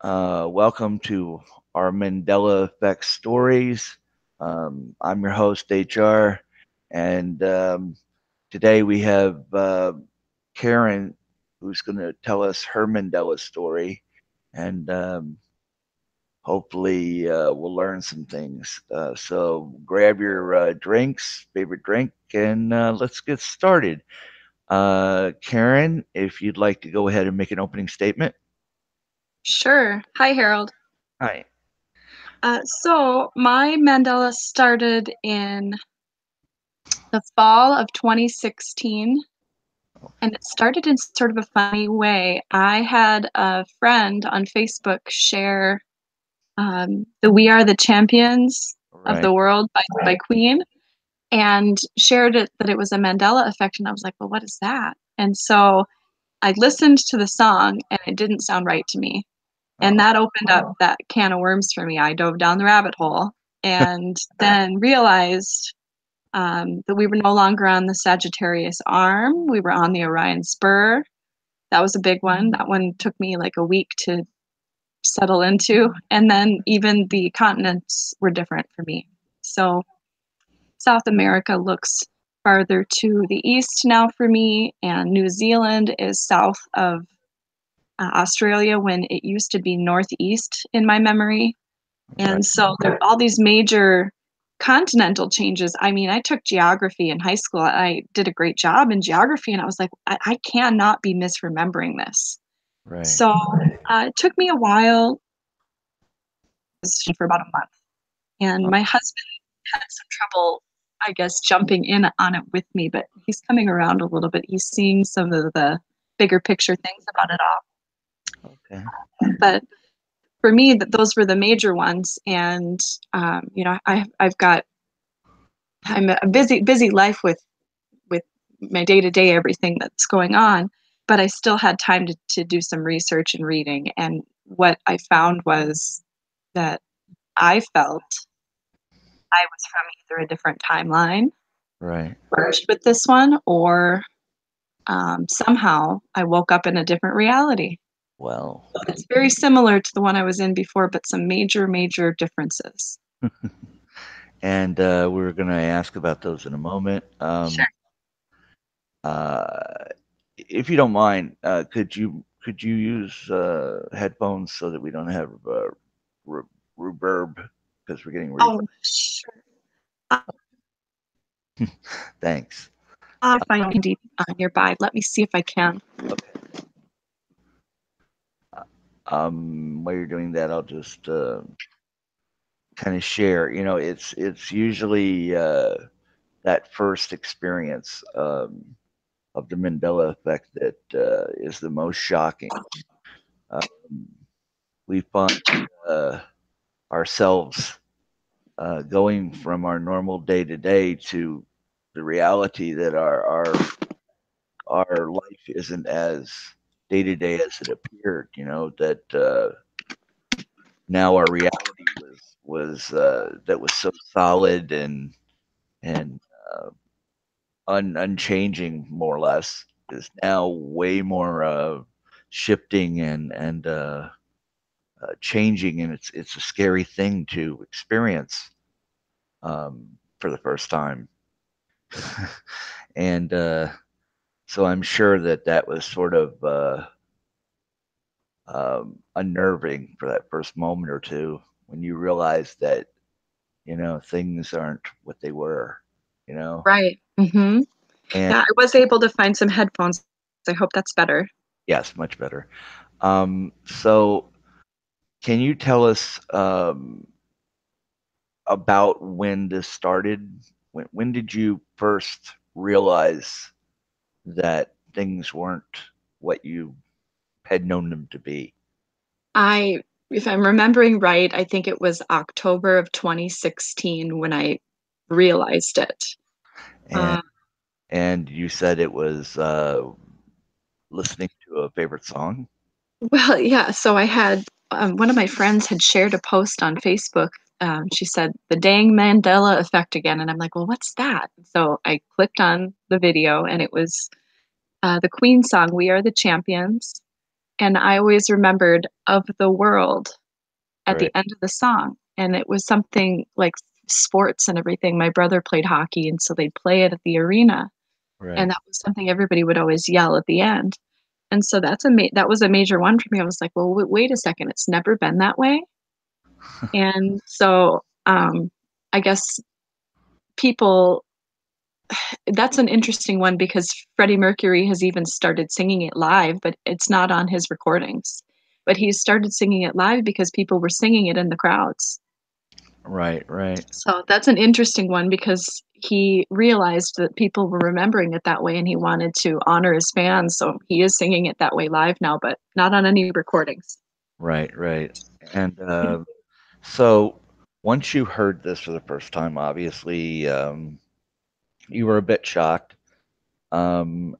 Welcome to our Mandela Effect stories. I'm your host, HR, and today we have Karen, who's going to tell us her Mandela story, and hopefully we'll learn some things. So grab your favorite drink, and let's get started. Karen, if you'd like to go ahead and make an opening statement. Sure. Hi, Harold. Hi. So my Mandela started in the fall of 2016, and it started in sort of a funny way. I had a friend on Facebook share the "We Are the Champions of Right. the World" by Queen, and shared it that it was a Mandela effect, and I was like, "Well, what is that?" And so I listened to the song, and it didn't sound right to me. And Oh, that opened up that can of worms for me. I dove down the rabbit hole and then realized that we were no longer on the Sagittarius arm. We were on the Orion spur. That was a big one. That one took me like a week to settle into. And then even the continents were different for me. So South America looks farther to the east now for me, and New Zealand is south of Australia when it used to be northeast in my memory. right. And so there are all these major continental changes. I mean, I took geography in high school. I did a great job in geography, and I was like, I cannot be misremembering this. Right. So it took me a while for about a month. And Oh, my husband had some trouble, I guess, jumping in on it with me, but he's coming around a little bit. He's seeing some of the bigger picture things about it okay. all. But for me, those were the major ones. And, I've got I'm a busy life with my day to day everything that's going on, but I still had time to do some research and reading. And what I found was that I felt I was from either a different timeline Right. first with this one, or somehow I woke up in a different reality. Well, It's very similar to the one I was in before, but some major differences. and we're going to ask about those in a moment. Sure. Uh, if you don't mind, could you use headphones so that we don't have re- reverb because we're getting Oh, sure. thanks. I find Indeed nearby. Let me see if I can. Okay. While you're doing that, I'll just kind of share. It's usually that first experience of the Mandela effect that is the most shocking. Um, we find uh, ourselves going from our normal day to day to the reality that our life isn't as day to day as it appeared. That now our reality was so solid and uh, unchanging more or less is now way more shifting and changing, and it's a scary thing to experience for the first time. And so I'm sure that that was sort of unnerving for that first moment or two when you realize that things aren't what they were. You know, Right. and Yeah, I was able to find some headphones. I hope that's better. yes, much better. So can you tell us about when this started? When did you first realize that things weren't what you had known them to be? If I'm remembering right, I think it was October of 2016 when I realized it. And Uh, and you said it was listening to a favorite song. well, yeah, so I had one of my friends had shared a post on Facebook. She said, "The dang Mandela effect again." And I'm like, "Well, what's that?" So I clicked on the video, and it was the Queen song, "We Are the Champions." And I always remembered of the world at the Right. end of the song. And it was something like sports and everything. My brother played hockey, and so they'd play it at the arena. And Right. that was something everybody would always yell at the end. And so that was a major one for me. I was like, well, wait a second, it's never been that way. And so I guess people, that's an interesting one because Freddie Mercury has even started singing it live, but it's not on his recordings. But he started singing it live because people were singing it in the crowds. Right. Right. So that's an interesting one because he realized that people were remembering it that way and he wanted to honor his fans. So he is singing it that way live now, but not on any recordings. Right. Right. And so once you heard this for the first time, obviously, you were a bit shocked. Um,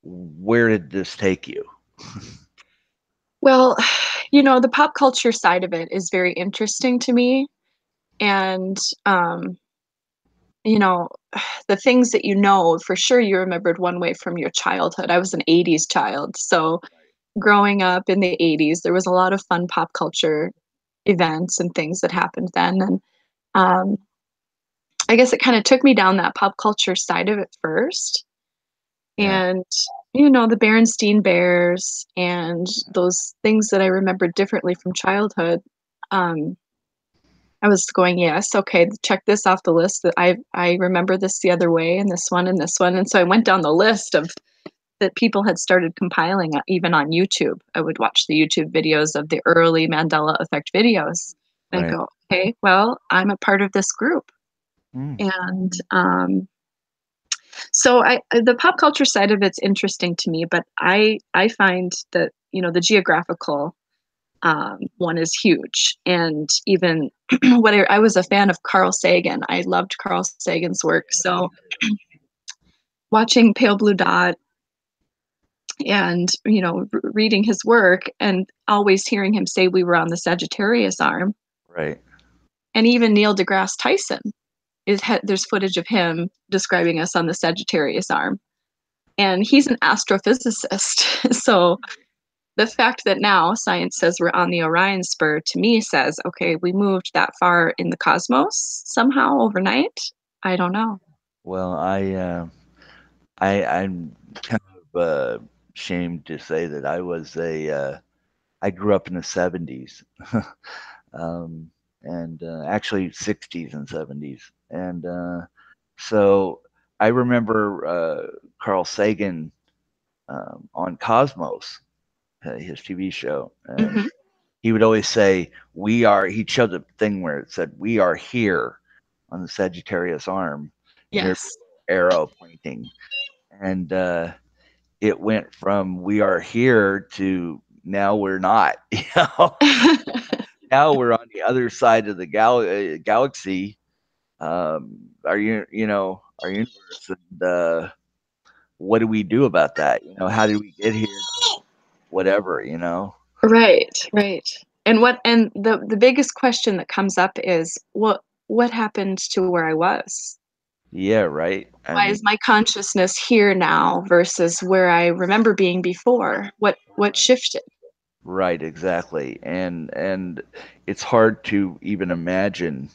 where did this take you? Well, the pop culture side of it is very interesting to me. And, um, you know, the things that for sure you remembered one way from your childhood. I was an 80s child. So growing up in the 80s, there was a lot of fun pop culture events and things that happened then. And um, I guess it kind of took me down that pop culture side of it first. Yeah. And, the Berenstain Bears and those things that I remembered differently from childhood. Um, I was going, yes, okay, check this off the list that I remember this the other way and this one and this one. And so I went down the list of that people had started compiling even on YouTube. I would watch the YouTube videos of the early Mandela effect videos. And I Right. go, okay, well, I'm a part of this group. Mm. And so the pop culture side of it's interesting to me, but I find that, the geographical one is huge. And even I was a fan of Carl Sagan. I loved Carl Sagan's work. So watching Pale Blue Dot and, reading his work and always hearing him say we were on the Sagittarius arm. Right. And even Neil deGrasse Tyson there's footage of him describing us on the Sagittarius arm. And he's an astrophysicist. So the fact that now science says we're on the Orion spur to me says, okay, we moved that far in the cosmos somehow overnight. I don't know. Well, I'm kind of ashamed to say that I grew up in the 70s, um, and actually 60s and 70s, and so I remember Carl Sagan on Cosmos, his TV show, and Hmm. he would always say, "We are." He'd show the thing where it said, "We are here," on the Sagittarius arm, and there'd be Yes. a little arrow pointing, and it went from "We are here" to now we're not. Now we're on the other side of the galaxy. Our universe, and what do we do about that? How did we get here? Whatever. Right, right. And the biggest question that comes up is what happened to where I was? Yeah, right. I Why mean, is my consciousness here now versus where I remember being before? What right, shifted? right, exactly. And it's hard to even imagine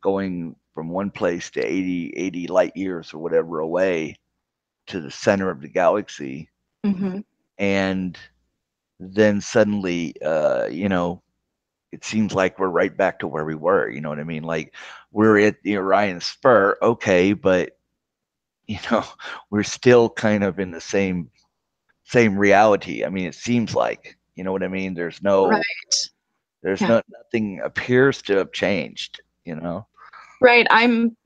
going from one place to 80 light years or whatever away to the center of the galaxy, Hmm. and then suddenly, it seems like we're right back to where we were. You know what I mean? Like we're at the Orion Spur, okay, but you know, we're still kind of in the same reality. I mean, it seems like, you know what I mean? Right. There's Yeah. nothing appears to have changed. Right. I'm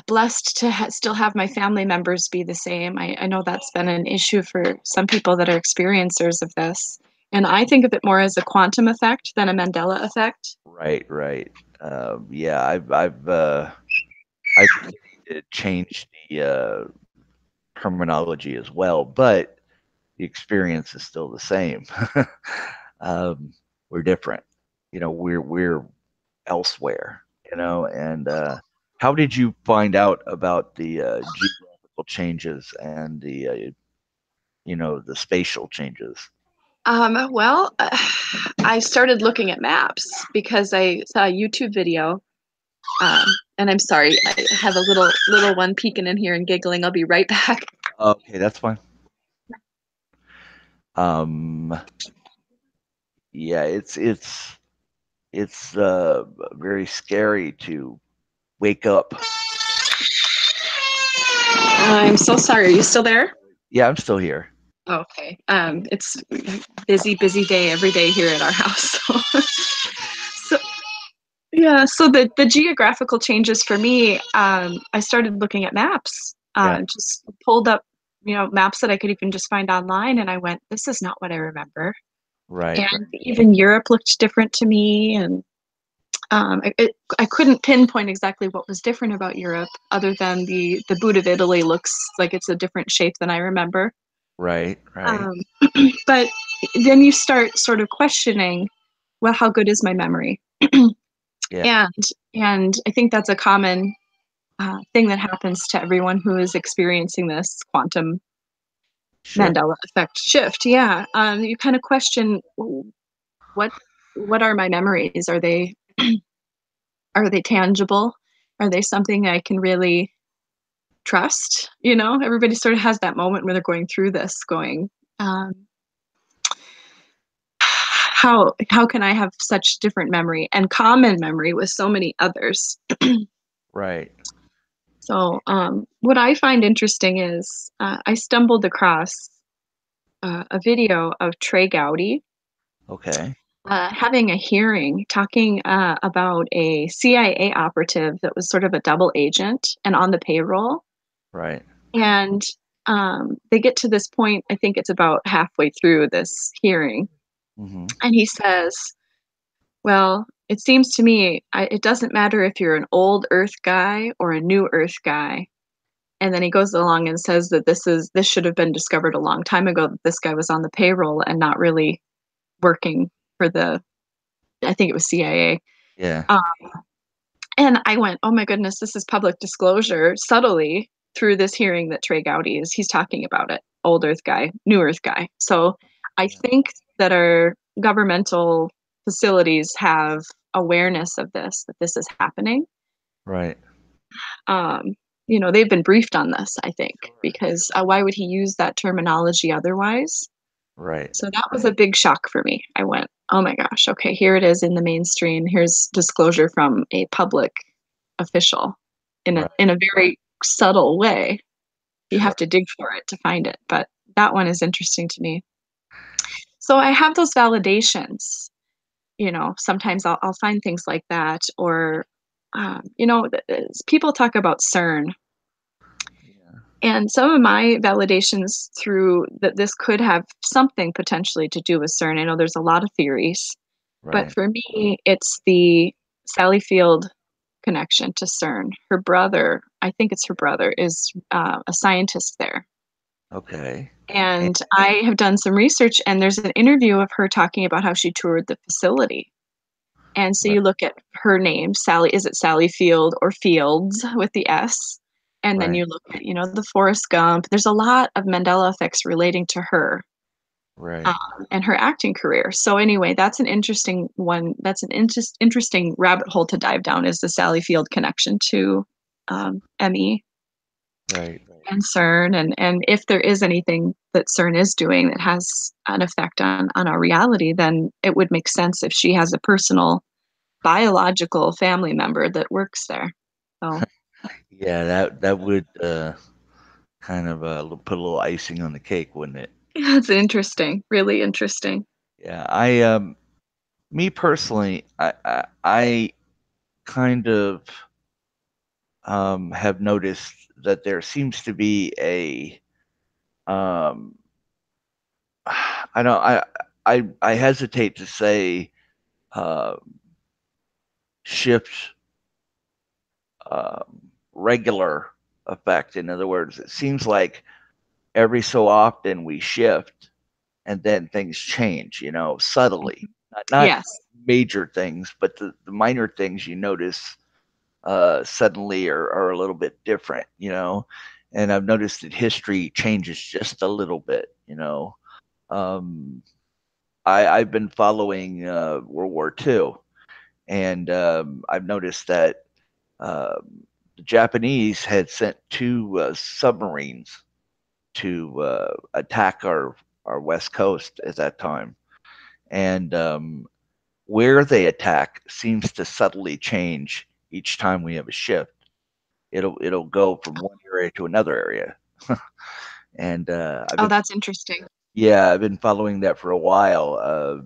blessed to still have my family members be the same. I know that's been an issue for some people that are experiencers of this. And I think of it more as a quantum effect than a Mandela effect. Right, right. Yeah, I've been needing to change the terminology as well, but the experience is still the same. um, we're different. We're elsewhere. And how did you find out about the geographical changes and the spatial changes? Well, I started looking at maps because I saw a YouTube video. Um, and I'm sorry, I have a little one peeking in here and giggling. I'll be right back. Okay, that's fine. Um, yeah, it's very scary to wake up. I'm so sorry. Are you still there? Yeah, I'm still here. Okay. It's busy day every day here at our house. So, yeah. So the geographical changes for me, I started looking at maps. Yeah, Just pulled up, maps that I could even just find online, and I went, "This is not what I remember." right, right, And even Europe looked different to me, and I couldn't pinpoint exactly what was different about Europe, other than the boot of Italy looks like it's a different shape than I remember. right, right. Um, but then you start sort of questioning, well, how good is my memory? Yeah, and and I think that's a common thing that happens to everyone who is experiencing this quantum shift. Mandela effect shift. Yeah, you kind of question what what are my memories? Are they tangible? Are they something I can really trust? Everybody sort of has that moment when they're going through this, going, um, how can I have such different memory and common memory with so many others? Right. So, what I find interesting is I stumbled across a video of Trey Gowdy Okay. having a hearing talking about a CIA operative that was sort of a double agent and on the payroll. Right. And they get to this point, I think it's about halfway through this hearing. Hmm. And he says, well, it seems to me it doesn't matter if you're an old Earth guy or a new Earth guy. And then he goes along and says that this should have been discovered a long time ago that this guy was on the payroll and not really working for the I think it was CIA. Yeah. Um, and I went, oh my goodness, this is public disclosure subtly through this hearing that Trey Gowdy is. He's talking about it, old Earth guy, new Earth guy. So I Yeah. think that our governmental facilities have awareness of this, that this is happening. Right. Um, they've been briefed on this, I think, Sure. because why would he use that terminology otherwise? Right. So that was a big shock for me. I went, oh my gosh, okay, here it is in the mainstream. Here's disclosure from a public official in a Right. in a very subtle way. You have Sure. to dig for it to find it, but that one is interesting to me. So I have those validations. Sometimes I'll find things like that, or people talk about CERN, Yeah. and some of my validations through that this could have something potentially to do with CERN. I know there's a lot of theories, but Right. for me, it's the Sally Field connection to CERN. Her brother, I think it's her brother, is a scientist there. Okay. And, And I have done some research, and there's an interview of her talking about how she toured the facility. And so right. you look at her name, Sally, is it Sally Field or Fields with the S? And then Right. you look at, the Forrest Gump. There's a lot of Mandela effects relating to her Right. and her acting career. So anyway, that's an interesting one. That's an interesting rabbit hole to dive down is the Sally Field connection to ME Right. and CERN, and if there is anything that CERN is doing that has an effect on our reality, then it would make sense if she has a personal biological family member that works there. So Yeah, that would kind of put a little icing on the cake, wouldn't it? it's interesting, really interesting. Yeah, me personally, I kind of have noticed that there seems to be a um, I don't I hesitate to say uh, shift regular effect. In other words, it seems like every so often we shift and then things change, subtly. Not Yes. major things, but the minor things you notice suddenly are a little bit different. And I've noticed that history changes just a little bit. Um, I've been following World War II, and I've noticed that the Japanese had sent two submarines to attack our west coast at that time, and where they attack seems to subtly change each time we have a shift. It'll go from one area to another area, and Oh, that's interesting. I've been following that for a while.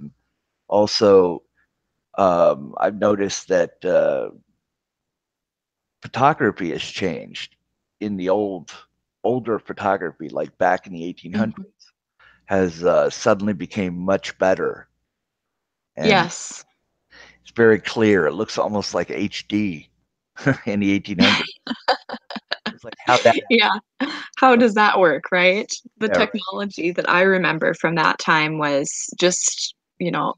Also, I've noticed that photography has changed in the older photography, like back in the Mhm. 1800s, has suddenly became much better, and Yes. it's very clear. It looks almost like HD in the 1800s. It's like how that Yeah. How happened. does that work, right? The Yeah, right, technology that I remember from that time was just,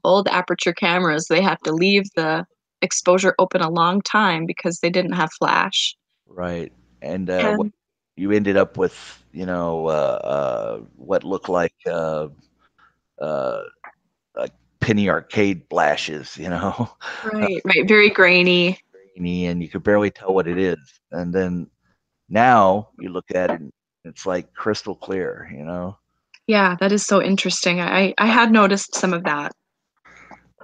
old aperture cameras. They have to leave the exposure open a long time because they didn't have flash. right. And what And you ended up with, what looked uh, like penny arcade flashes, right, right, very grainy. grainy, and you could barely tell what it is. And then now you look at it, and it's like crystal clear. Yeah, that is so interesting. I had noticed some of that.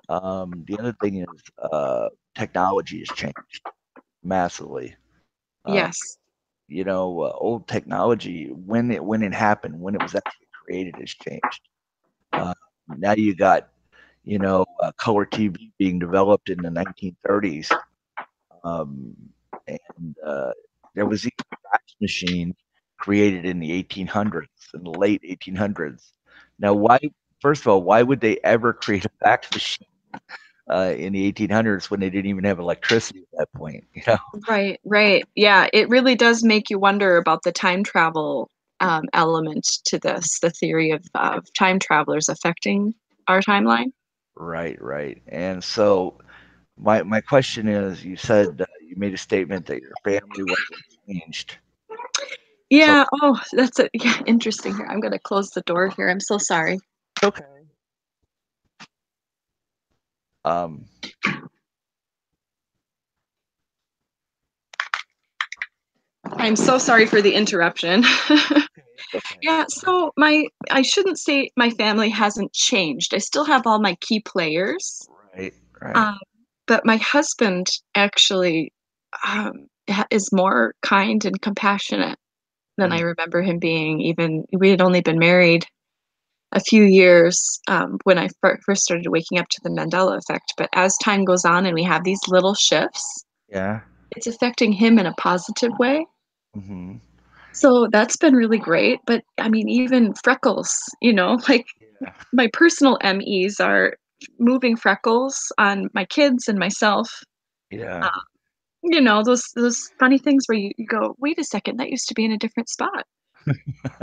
The other thing is technology has changed massively. Uh, Yes. old technology when it happened, when it was actually created, has changed. Now you got color TV being developed in the 1930s, um, and there was even a fax machine created in the 1800s, in the late 1800s. Now, why? First of all, why would they ever create a fax machine in the 1800s when they didn't even have electricity at that point? Right, right. Yeah, it really does make you wonder about the time travel element to this, the theory of time travelers affecting our timeline. Right, right. And so my question is, you said you made a statement that your family wasn't changed. So Yeah, oh, that's a yeah, interesting here. I'm gonna close the door here. I'm so sorry. okay. Um, I'm so sorry for the interruption. okay. Yeah, so I shouldn't say my family hasn't changed. I still have all my key players. Right, right. Um, but my husband actually is more kind and compassionate than I Mhm. remember him being. Even we had only been married a few years when I first started waking up to the Mandela effect. But as time goes on and we have these little shifts, Yeah. it's affecting him in a positive way. Hmm. So that's been really great. But I mean, even freckles, like Yeah. my personal MEs are moving freckles on my kids and myself. Yeah. Those funny things where you go, wait a second, that used to be in a different spot.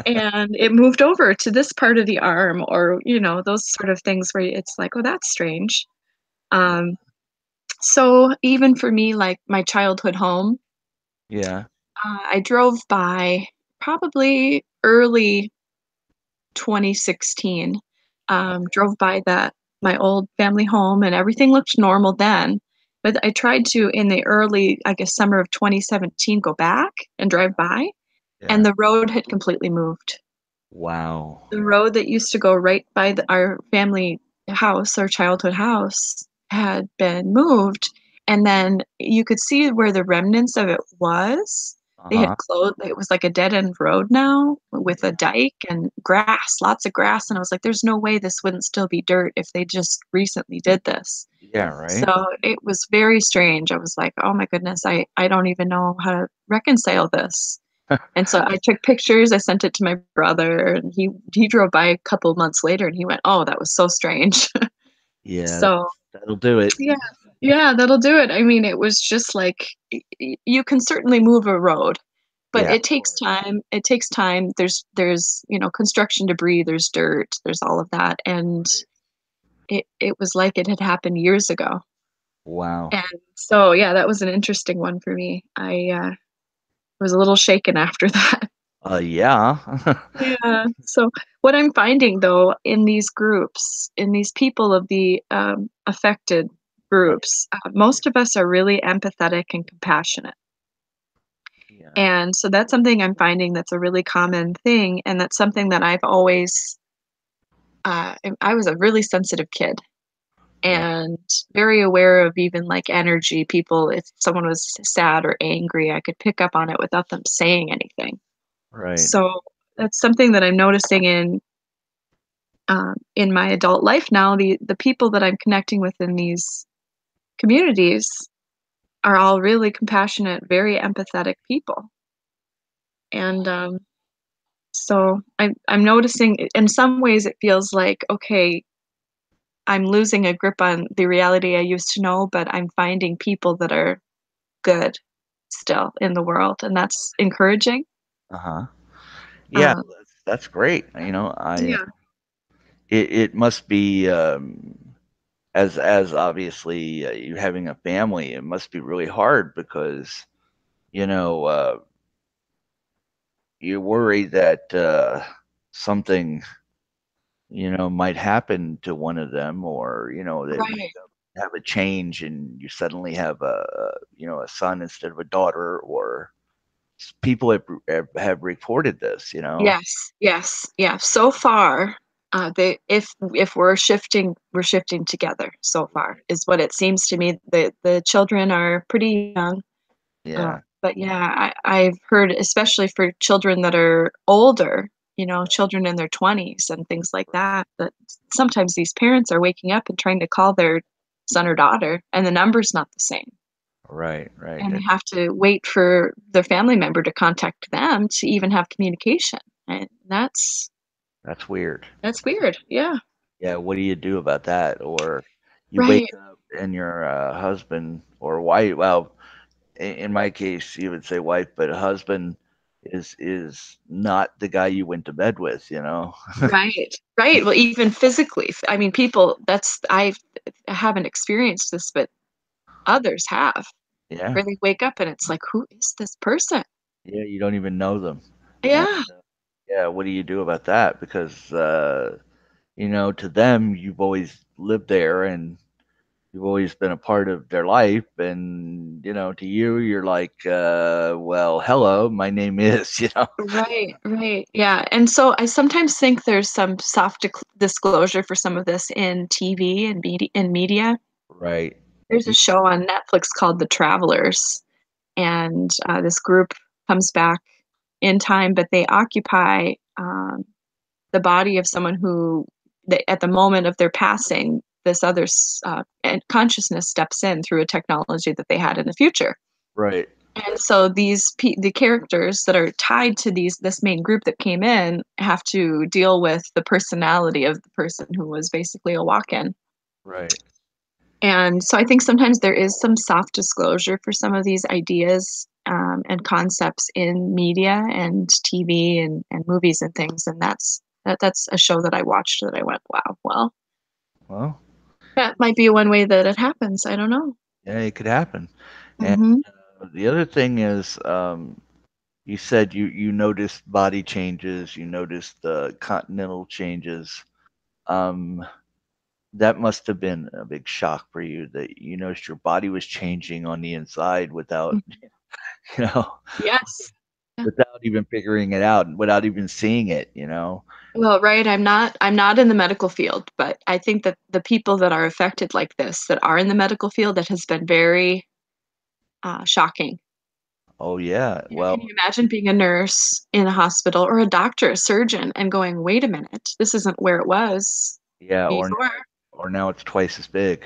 And it moved over to this part of the arm, or, those sort of things where it's like, oh, that's strange. Um, so even for me, like my childhood home, Yeah. I drove by probably early 2016, drove by my old family home, and everything looked normal then. But I tried to, in the early, I guess, summer of 2017, go back and drive by, and Yeah. the road had completely moved. Wow. The road that used to go right by our family house, our childhood house, had been moved. And then you could see where the remnants of it was. They had Uh-huh. closed, it was like a dead end road now with a Yeah. dike and grass, lots of grass. And I was like, there's no way this wouldn't still be dirt if they just recently did this. Yeah, right? So it was very strange. I was like, oh my goodness, I don't even know how to reconcile this. And so I took pictures, I sent it to my brother, and he drove by a couple months later and he went, "Oh, that was so strange." Yeah, So, that'll do it. yeah. Yeah, that'll do it. I mean, it was just like you can certainly move a road, but Yeah, it of takes course. time. It takes time. There's, construction debris, there's dirt, there's all of that. And Right. it was like it had happened years ago. Wow. And so, yeah, that was an interesting one for me. I was a little shaken after that. Yeah. Yeah. So what I'm finding though in these groups, in these people of the affected Right. groups, most of us are really empathetic and compassionate. Yeah. And so that's something I'm finding that's a really common thing. And that's something that I've always, I was a really sensitive kid Yeah. and very aware of even like energy. People, if someone was sad or angry, I could pick up on it without them saying anything. Right. So that's something that I'm noticing in my adult life now. The people that I'm connecting with in these communities are all really compassionate, very empathetic people. And so I'm noticing in some ways it feels like, okay, I'm losing a grip on the reality I used to know, but I'm finding people that are good still in the world, and that's encouraging. Uh-huh. Yeah, Um, that's great. I yeah, it must be as obviously you having a family, it must be really hard because you know you worry that something might happen to one of them, or that right. have a change and you suddenly have a son instead of a daughter, or people have reported this. Yes, yes, yeah. So far, they if we're shifting together. So far is what it seems to me. The children are pretty young, Yeah. but yeah, I've heard, especially for children that are older, children in their 20s and things like that, that sometimes these parents are waking up and trying to call their son or daughter, and the number's not the same. Right, right. And they have to wait for their family member to contact them to even have communication. And That's weird. that's weird. Yeah. Yeah, what do you do about that? Or you wake Right. up and your husband or wife, well, in my case, you would say wife, but a husband is not the guy you went to bed with. Right. Right. Well, even physically. I mean, people, I haven't experienced this, but others have, Yeah, where they wake up and it's like, who is this person? yeah, you don't even know them. And Yeah. yeah, what do you do about that? Because to them, you've always lived there and you've always been a part of their life, and to you, you're like, well, hello, my name is. Right. Right. Yeah. And so I sometimes think there's some soft disclosure for some of this in TV and media. Right. There's a show on Netflix called The Travelers, and this group comes back in time, but they occupy the body of someone who, at the moment of their passing, this other and consciousness steps in through a technology that they had in the future. Right. And so the characters that are tied to this main group that came in have to deal with the personality of the person who was basically a walk-in. Right. And so I think sometimes there is some soft disclosure for some of these ideas and concepts in media and TV and movies and things. And that's a show that I watched that I went, wow, well, Well, that might be one way that it happens. I don't know. yeah, it could happen. And Hmm. the other thing is, you said you noticed body changes, you noticed continental changes. Um, that must have been a big shock for you that you noticed your body was changing on the inside without, you know, Yes. Yeah. without even figuring it out, without even seeing it. Well, right. I'm not in the medical field, but I think that the people that are affected like this, that are in the medical field, that has been very shocking. Oh yeah. Can Well, you imagine being a nurse in a hospital or a doctor, a surgeon, and going, wait a minute, this isn't where it was yeah, before? or now it's twice as big.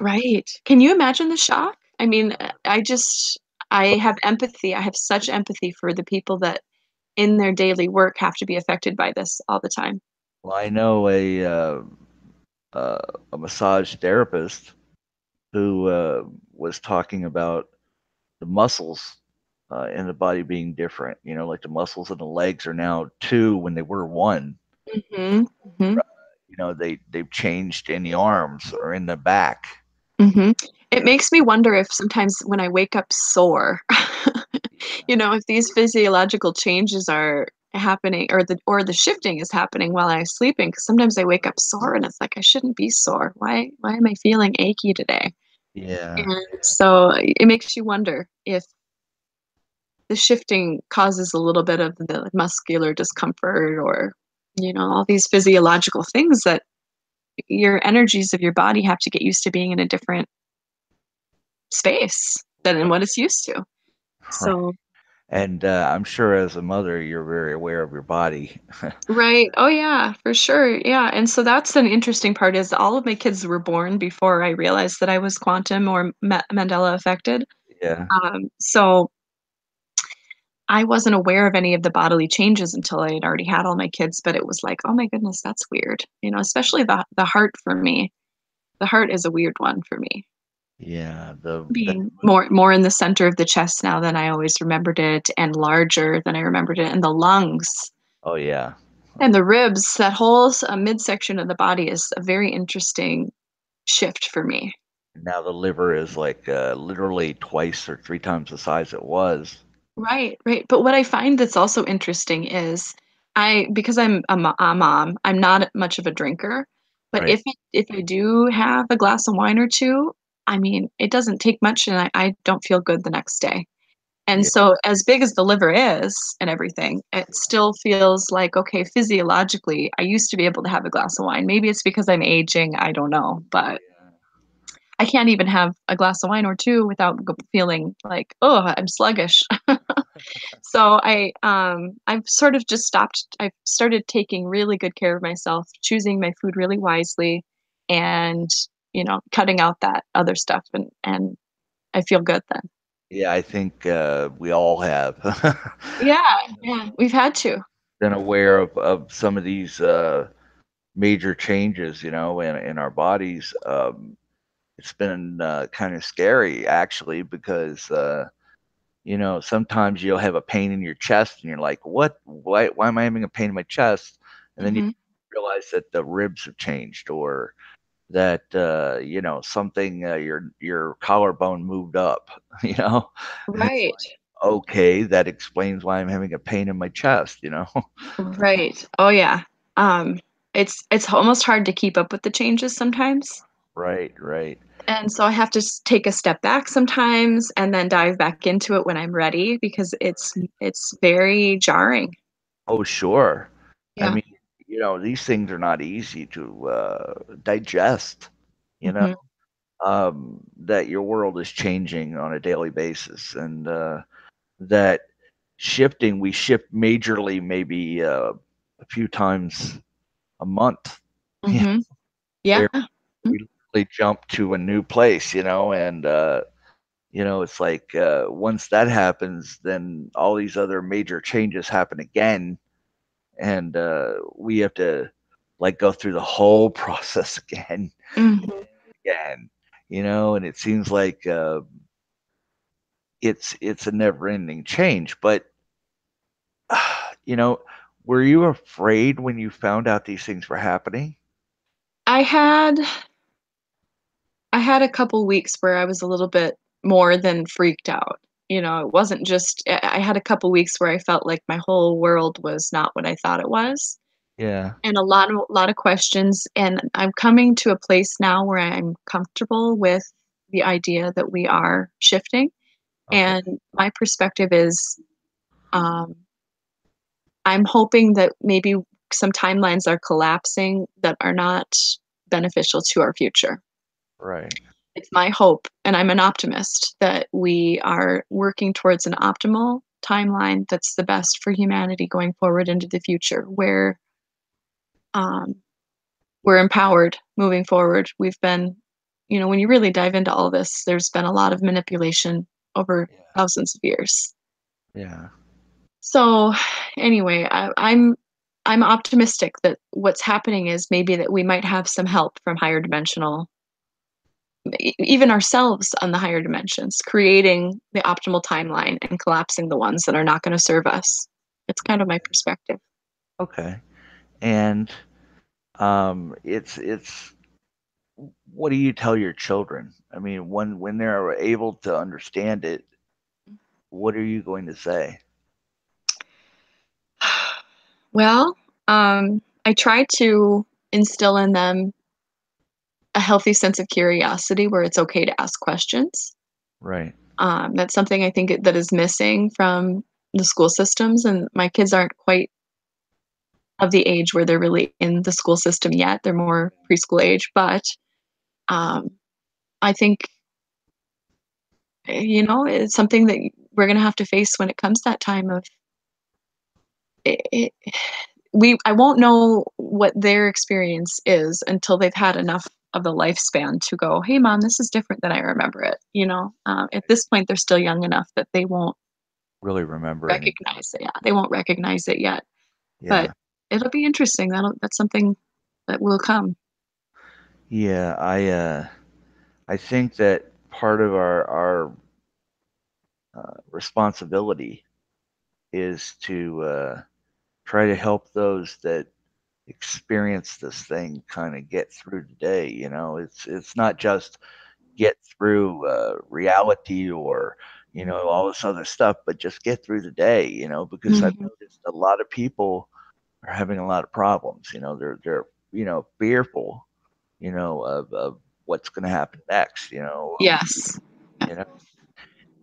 Right. Can you imagine the shock? I mean, I have empathy. I have such empathy for the people that in their daily work have to be affected by this all the time. Well, I know uh, a massage therapist who was talking about the muscles in the body being different. Like the muscles in the legs are now two when they were one. Hmm. Hmm. They've changed in the arms or in the back. Hmm. It makes me wonder if sometimes when I wake up sore, You know, if these physiological changes are happening or the shifting is happening while I'm sleeping, because sometimes I wake up sore and it's like I shouldn't be sore. Why am I feeling achy today? Yeah. And so it makes you wonder if the shifting causes a little bit of the muscular discomfort or, all these physiological things that your energies of your body have to get used to being in a different space than in what it's used to. Right. So, And I'm sure as a mother, you're very aware of your body. right. Oh, yeah, for sure. Yeah. And so that's an interesting part is all of my kids were born before I realized that I was quantum or Mandela affected. Yeah. So I wasn't aware of any of the bodily changes until I had already had all my kids, but it was like, oh my goodness, that's weird. Especially the heart for me. The heart is a weird one for me. Yeah. The Being more in the center of the chest now than I always remembered it and larger than I remembered it. And the lungs Oh yeah. and the ribs, that whole midsection of the body is a very interesting shift for me. Now the liver is like literally twice or three times the size it was. Right, right. But what I find that's also interesting is because I'm a mom, I'm not much of a drinker. But Right. if I do have a glass of wine or two, I mean, it doesn't take much, and I don't feel good the next day. And Yeah. so, as big as the liver is and everything, it still feels like, okay, physiologically, I used to be able to have a glass of wine. Maybe it's because I'm aging, I don't know, but I can't even have a glass of wine or two without feeling like, oh, I'm sluggish. So I've sort of just stopped. I've started taking really good care of myself, choosing my food really wisely, and cutting out that other stuff, and I feel good then. Yeah, I think we all have Yeah, yeah, we've had to. been aware of some of these major changes, in our bodies. It's been kind of scary actually because sometimes you'll have a pain in your chest and you're like, what? Why am I having a pain in my chest? And then you Hmm. realize that the ribs have changed or that something your collarbone moved up, you know. And it's Right, like, okay, that explains why I'm having a pain in my chest. right. Oh yeah. Um, it's almost hard to keep up with the changes sometimes. Right, right. And so I have to take a step back sometimes and then dive back into it when I'm ready because it's very jarring. Oh, sure. I Yeah. mean, these things are not easy to digest, you know, Hmm. that your world is changing on a daily basis and that shifting, we shift majorly maybe a few times a month, yeah, Hmm. Yeah. where we literally jump to a new place, and it's like once that happens, then all these other major changes happen again, and we have to like go through the whole process again, Hmm. again, and it seems like it's a never-ending change. But you know, were you afraid when you found out these things were happening? I had I had a couple weeks where I was a little bit more than freaked out. It wasn't just I had a couple weeks where I felt like my whole world was not what I thought it was. Yeah. And a lot of questions, and I'm coming to a place now where I'm comfortable with the idea that we are shifting. Okay. And my perspective is, um, I'm hoping that maybe some timelines are collapsing that are not beneficial to our future. Right. It's my hope, and I'm an optimist, that we are working towards an optimal timeline that's the best for humanity going forward into the future, where um, we're empowered moving forward. We've been, when you really dive into all this, there's been a lot of manipulation over Yeah. thousands of years. Yeah. So, anyway, I'm optimistic that what's happening is maybe that we might have some help from higher dimensional, even ourselves on the higher dimensions, creating the optimal timeline and collapsing the ones that are not going to serve us. It's kind of my perspective. Okay. And it's what do you tell your children? I mean, when they're able to understand it, what are you going to say? Well, I try to instill in them a healthy sense of curiosity where it's okay to ask questions. Right. That's something I think that is missing from the school systems, and my kids aren't quite of the age where they're really in the school system yet. They're more preschool age, but um, I think it's something that we're going to have to face when it comes that time of it, I won't know what their experience is until they've had enough of the lifespan to go, hey mom, this is different than I remember it. At this point they're still young enough that they won't Really remember anything. recognize it. Yeah, they won't recognize it yet, but Yeah. it'll be interesting. That's something that will come. Yeah, I think that part of our responsibility is to try to help those that experience this thing kind of get through the day. It's not just get through reality or all this other stuff, but just get through the day. Because I've Hmm. noticed a lot of people are having a lot of problems. They're fearful. Of what's going to happen next. Yes. You know,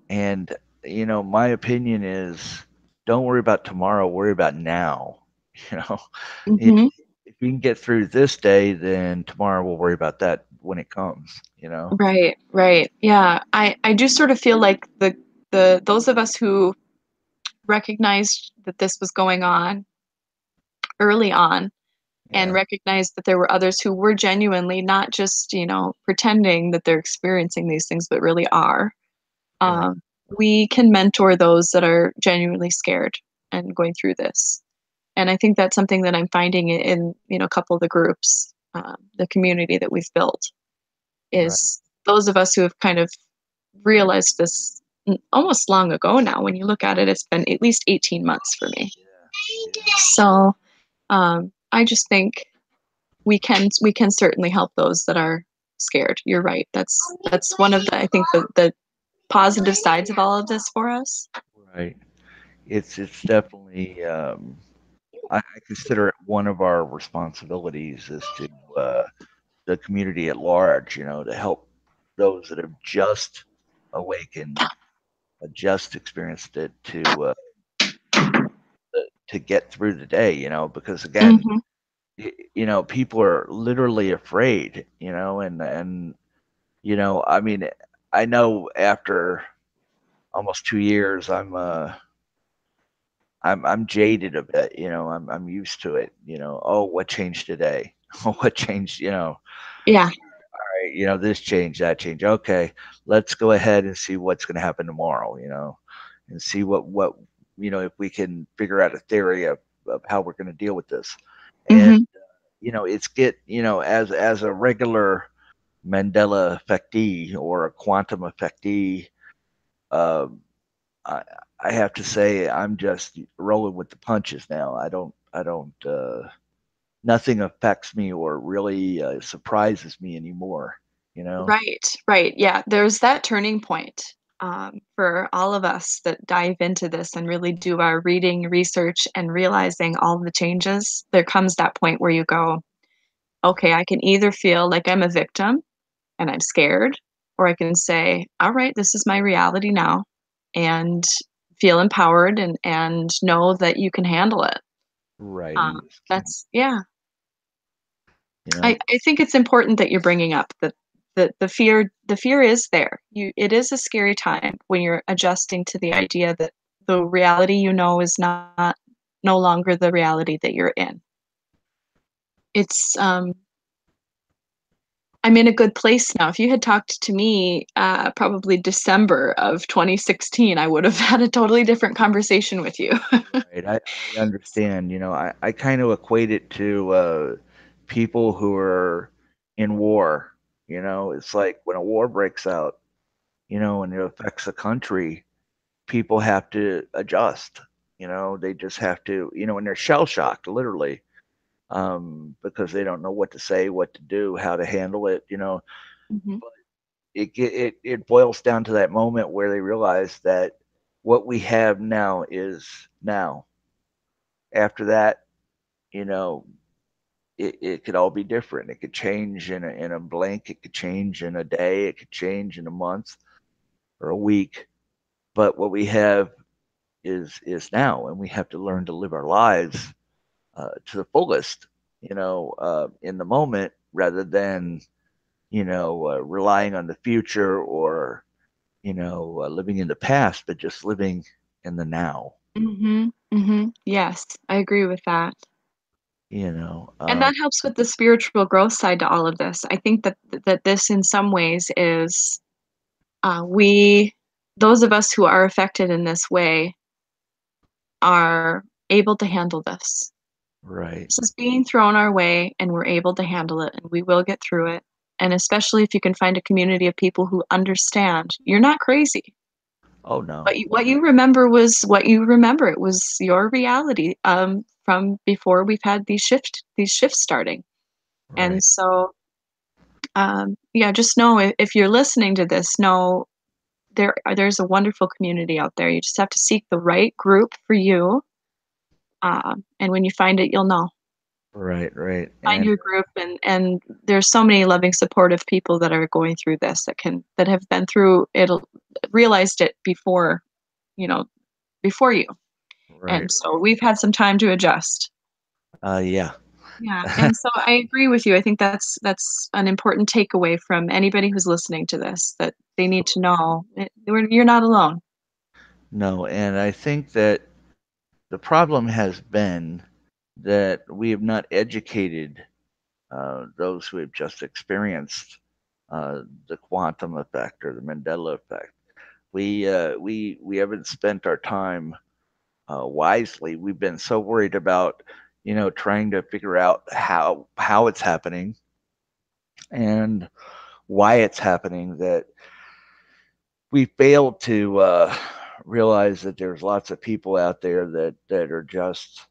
and my opinion is don't worry about tomorrow. Worry about now. You know, if Hmm. if you can get through this day, then tomorrow we'll worry about that when it comes. Right, right. Yeah. I do sort of feel like the those of us who recognized that this was going on early on and Yeah. recognized that there were others who were genuinely not just, pretending that they're experiencing these things, but really are. Right. Um, we can mentor those that are genuinely scared and going through this. And I think that's something that I'm finding in a couple of the groups, the community that we've built Right. is those of us who have kind of realized this almost long ago now. When you look at it, it's been at least 18 months for me. Yeah. Yeah. So I just think we can certainly help those that are scared. You're right. That's one of the I think the positive sides of all of this for us. Right. It's definitely I consider it one of our responsibilities is to the community at large, to help those that have just awakened, just experienced it to get through the day, because again, Hmm. people are literally afraid, and I mean, I know after almost 2 years, I'm jaded a bit, I'm used to it, oh, what changed today? Oh, what changed, Yeah. right, this change, that change. Okay, let's go ahead and see what's going to happen tomorrow, and see what if we can figure out a theory of how we're going to deal with this. And Hmm. it's as a regular Mandela effectee or a quantum effectee, um, I I have to say I'm just rolling with the punches now. I don't nothing affects me or really surprises me anymore. You know. Right, right. Yeah, there's that turning point for all of us that dive into this and really do our reading, research, and realizing all the changes. There comes that point where you go, okay, I can either feel like I'm a victim and I'm scared, or I can say, all right, this is my reality now, and feel empowered and know that you can handle it. Right, and this can That's yeah. you know I think it's important that you're bringing up that the fear is there. It is a scary time when you're adjusting to the idea that the reality is not no longer the reality that you're in. It's I'm in a good place now. If you had talked to me probably December of 2016, I would have had a totally different conversation with you. right. I understand. I kind of equate it to people who are in war. It's like when a war breaks out, and it affects a country, people have to adjust. They just have to, and they're shell shocked, literally, because they don't know what to say, what to do, how to handle it. Mhm. It boils down to that moment where they realize that what we have now is now. After that, you know, it could all be different. It could change in a blink. It could change in a day. It could change in a month or a week. But what we have is now, and we have to learn to live our lives to the fullest. In the moment, rather than relying on the future or living in the past, but just living in the now. Yes, I agree with that. You know, And that helps with the spiritual growth side to all of this. I think that this, in some ways, is we, those of us who are affected in this way, are able to handle this. right. This is being thrown our way, and we're able to handle it, and we will get through it. And especially if you can find a community of people who understand, you're not crazy. Oh no. But what you remember was what you remember. It was your reality from before we've had these shifts starting. And Right. so, yeah, just know if you're listening to this, know there's a wonderful community out there. You just have to seek the right group for you, and when you find it, you'll know. Right. Right. Find And your group, and there's so many loving, supportive people that are going through this that have been through it, realized it before, you know, before you. right. And so we've had some time to adjust. Yeah. Yeah, and so I agree with you. I think that's an important takeaway from anybody who's listening to this, that they need to know you're not alone. No, and I think that the problem has been that we have not educated those who have just experienced the quantum effect or the Mandela effect. We haven't spent our time wisely. We've been so worried about trying to figure out how it's happening and why it's happening that we failed to realize that there's lots of people out there that are just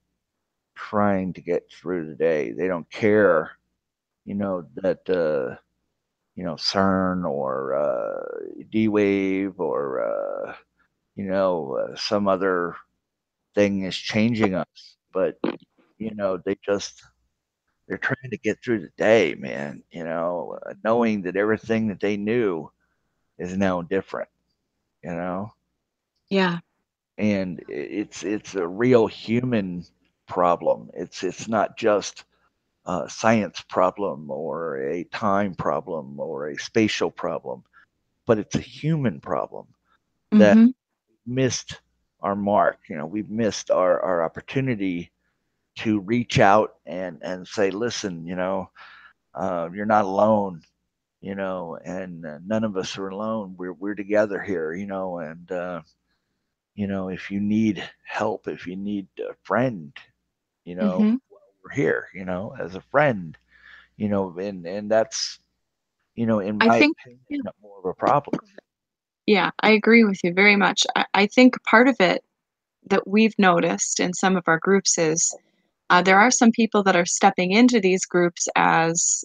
trying to get through the day. They don't care, that CERN or D Wave or some other thing is changing us, but they're trying to get through the day, man. Knowing that everything that they knew is now different. You know, Yeah. and it's a real human problem. It's not just a science problem or a time problem or a spatial problem, but it's a human problem that Mm-hmm. missed our mark. We've missed our opportunity to reach out and say, listen, you're not alone. And none of us are alone. We're together here. And if you need help, if you need a friend, Mm-hmm. we're here. As a friend. And that's in I my think, opinion, yeah, not more of a problem. yeah, I agree with you very much. I think part of it that we've noticed in some of our groups is there are some people that are stepping into these groups as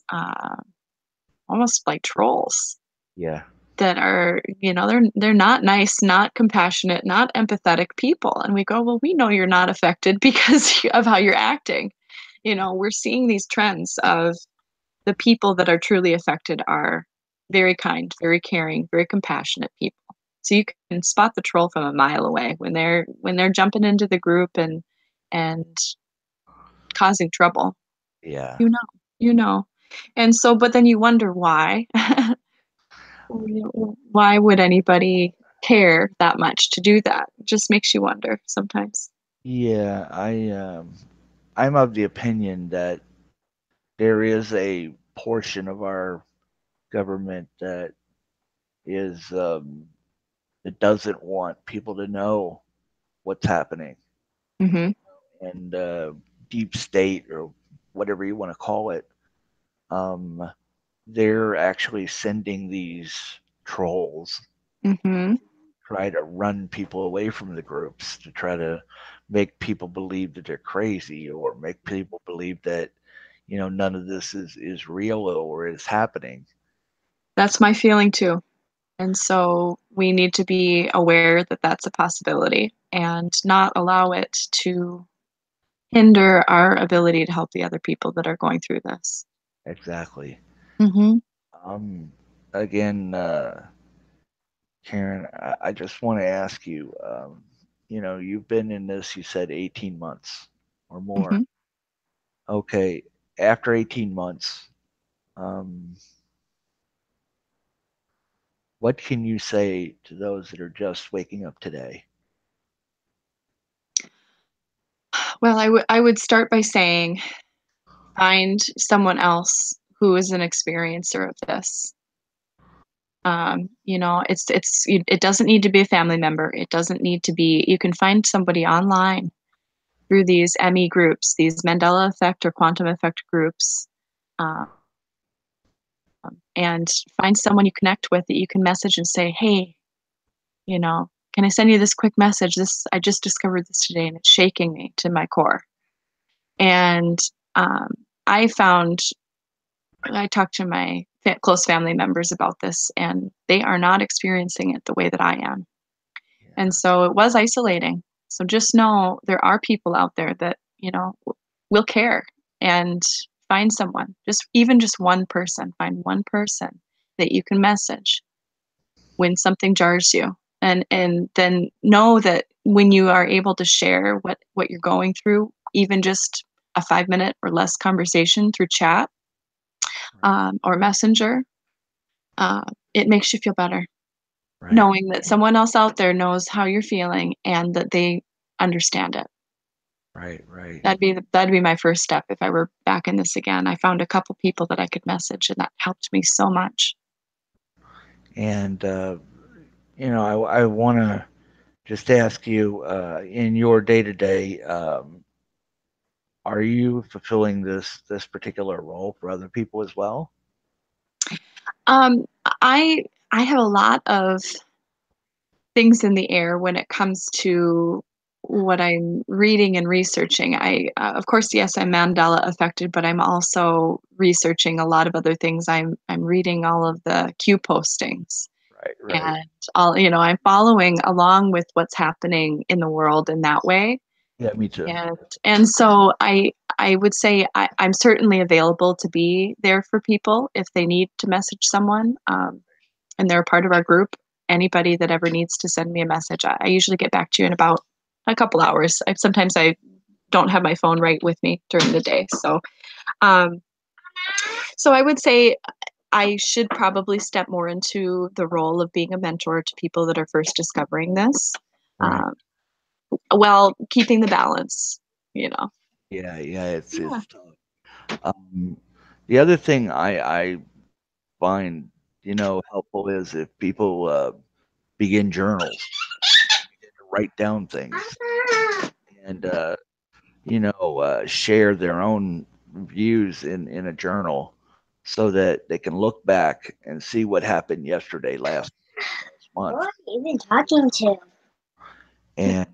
almost like trolls, Yeah. that are, they're not nice, not compassionate, not empathetic people. And we go, well, we know you're not affected because of how you're acting. We're seeing these trends of the people that are truly affected are very kind, very caring, very compassionate people. So you can spot the troll from a mile away when they're jumping into the group and causing trouble. Yeah. You know, you know. And so, but then you wonder why. Why would anybody care that much to do that? It just makes you wonder sometimes. Yeah. I'm of the opinion that there is a portion of our government is that doesn't want people to know what's happening, Mm-hmm. and deep state or whatever you want to call it. Um, they're actually sending these trolls Mm-hmm. try to run people away from the groups to try to make people believe that they're crazy or make people believe that none of this is real or is happening. That's my feeling too. And so we need to be aware that that's a possibility and not allow it to hinder our ability to help the other people that are going through this. Exactly. Hmm. Um, again, Karen, I just want to ask you, you've been in this, you said 18 months or more. Hmm. Okay, after 18 months, um, what can you say to those that are just waking up today? Well, I would start by saying find someone else who is an experiencer of this. It doesn't need to be a family member. It doesn't need to be. You can find somebody online through these ME groups, these Mandela effect or quantum effect groups, um, and find someone you connect with that you can message and say, "Hey, can I send you this quick message? This I just discovered this today, and it's shaking me to my core." And um, I found I talked to my close family members about this, and they are not experiencing it the way that I am. And Yeah, so it was isolating. So just know there are people out there that, will care and find someone, just one person, find one person that you can message when something jars you. And then know that when you are able to share what you're going through, even just a 5 minute or less conversation through chat, right, or messenger, uh, it makes you feel better right, knowing that someone else out there knows how you're feeling and that they understand it. right, right. That'd be my first step if I were back in this again. I found a couple people that I could message, and that helped me so much. And I want to just ask you, in your day to day, are you fulfilling this particular role for other people as well? Um, I have a lot of things in the air when it comes to what I'm reading and researching. Of course, yes, I'm Mandela affected, but I'm also researching a lot of other things. I'm reading all of the Q postings, Right, right. and I'm following along with what's happening in the world in that way. Yeah, me too. And so I would say I'm certainly available to be there for people if they need to message someone, and they're a part of our group. Anybody that ever needs to send me a message, I usually get back to you in about a couple hours. Sometimes I don't have my phone right with me during the day, um, so I would say I should probably step more into the role of being a mentor to people that are first discovering this, Right. um, while keeping the balance. You know. Yeah, yeah. Yeah. It's tough. Um, the other thing I find helpful is if people begin journals, begin to write down things, and share their own views in a journal, so that they can look back and see what happened yesterday, last Who month, are you even talking to? and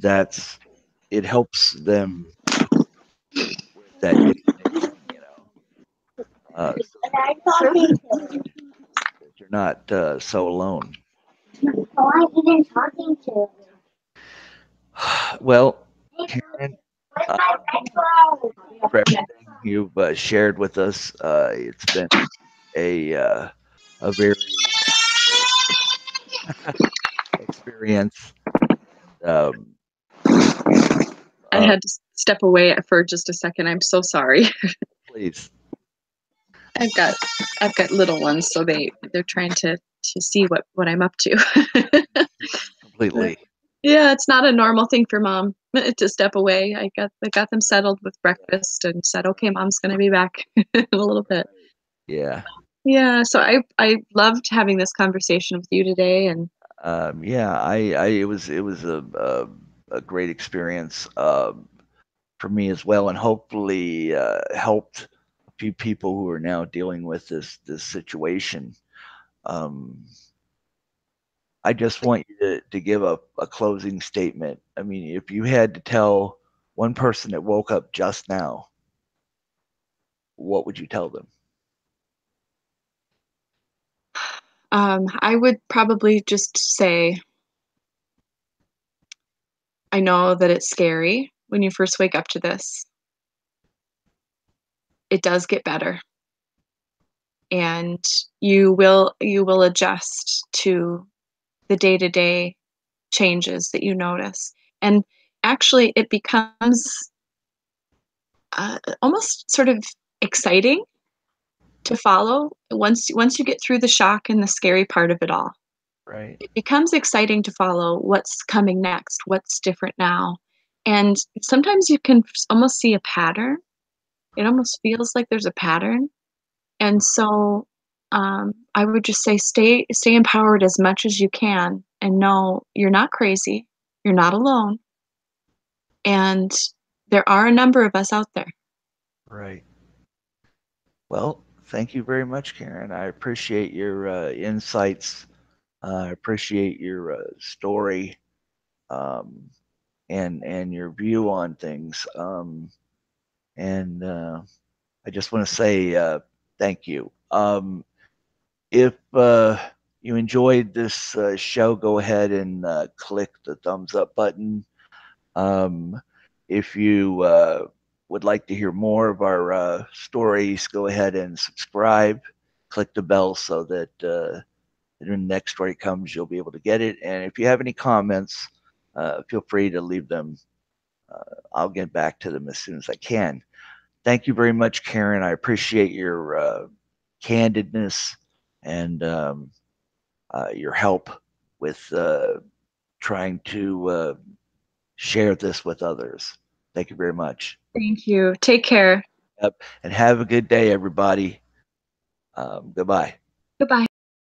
that's it helps them with that information, so What are you talking to? that you're not so alone. Who are you even talking to? Well, Hey, Karen, where's uh, my red for everything you've shared with us, it's been a uh, a very experience. Um, I uh, had to step away for just a second. I'm so sorry. please, I've got I've got little ones, so they're trying to see what I'm up to. completely. Yeah, it's not a normal thing for mom to step away. I got them settled with Yeah, breakfast and said, "Okay, mom's gonna be back in a little bit." yeah, Yeah, so I loved having this conversation with you today, and yeah. It was a great experience for me as well, and hopefully helped a few people who are now dealing with this situation. Um, I just want you to give a closing statement. I mean, if you had to tell one person that woke up just now, what would you tell them? I would probably just say, I know that it's scary when you first wake up to this. It does get better, and you will adjust to the day-to-day changes that you notice. And actually, it becomes almost sort of exciting to follow once you get through the shock and the scary part of it all. Right. It becomes exciting to follow what's coming next, what's different now. And sometimes you can almost see a pattern. It almost feels like there's a pattern. And so I would just say stay empowered as much as you can and know you're not crazy, you're not alone, and there are a number of us out there. Right. Well, thank you very much, Karen. I appreciate your insights. I appreciate your story, um, and your view on things. And I just want to say thank you. If you enjoyed this show, go ahead and click the thumbs up button. Um, if you would like to hear more of our stories, go ahead and subscribe. Click the bell so that when the next story comes, you'll be able to get it. And if you have any comments, feel free to leave them. I'll get back to them as soon as I can. Thank you very much, Karen. I appreciate your candidness and your help with trying to share this with others. Thank you very much. Thank you. Take care. Yep. And have a good day, everybody. Goodbye. Goodbye.